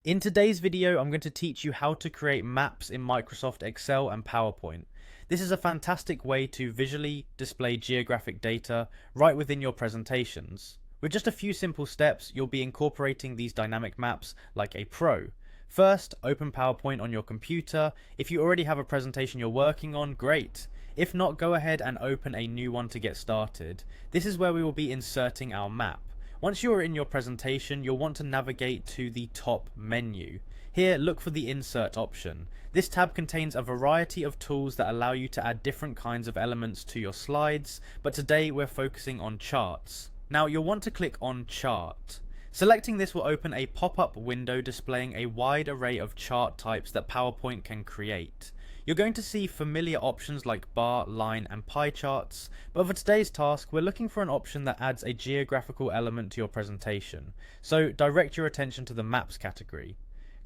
In today's video, I'm going to teach you how to create maps in Microsoft Excel and PowerPoint. This is a fantastic way to visually display geographic data right within your presentations. With just a few simple steps, you'll be incorporating these dynamic maps like a pro. First, open PowerPoint on your computer. If you already have a presentation you're working on, great. If not, go ahead and open a new one to get started. This is where we will be inserting our map. Once you are in your presentation, you'll want to navigate to the top menu. Here, look for the Insert option. This tab contains a variety of tools that allow you to add different kinds of elements to your slides, but today we're focusing on charts. Now, you'll want to click on Chart. Selecting this will open a pop-up window displaying a wide array of chart types that PowerPoint can create. You're going to see familiar options like bar, line, and pie charts, but for today's task, we're looking for an option that adds a geographical element to your presentation. So direct your attention to the Maps category.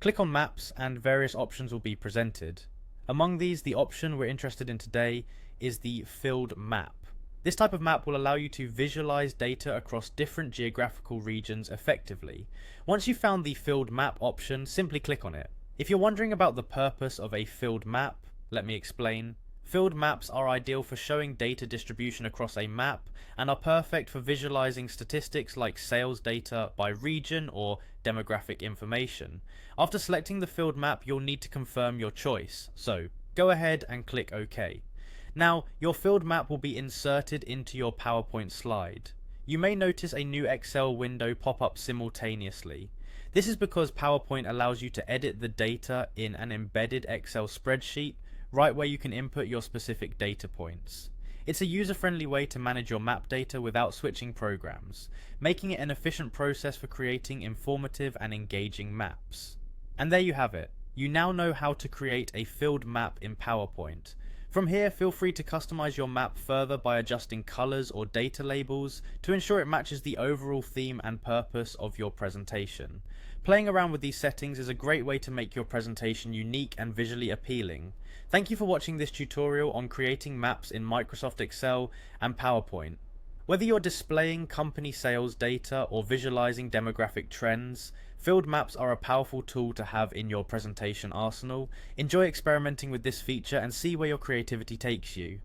Click on Maps and various options will be presented. Among these, the option we're interested in today is the Filled Map. This type of map will allow you to visualize data across different geographical regions effectively. Once you've found the Filled Map option, simply click on it. If you're wondering about the purpose of a filled map, let me explain. Filled maps are ideal for showing data distribution across a map and are perfect for visualizing statistics like sales data by region or demographic information. After selecting the filled map, you'll need to confirm your choice, so go ahead and click OK. Now, your filled map will be inserted into your PowerPoint slide. You may notice a new Excel window pop up simultaneously. This is because PowerPoint allows you to edit the data in an embedded Excel spreadsheet right where you can input your specific data points. It's a user-friendly way to manage your map data without switching programs, making it an efficient process for creating informative and engaging maps. And there you have it. You now know how to create a filled map in PowerPoint. From here, feel free to customize your map further by adjusting colors or data labels to ensure it matches the overall theme and purpose of your presentation. Playing around with these settings is a great way to make your presentation unique and visually appealing. Thank you for watching this tutorial on creating maps in Microsoft Excel and PowerPoint. Whether you're displaying company sales data or visualizing demographic trends, filled maps are a powerful tool to have in your presentation arsenal. Enjoy experimenting with this feature and see where your creativity takes you.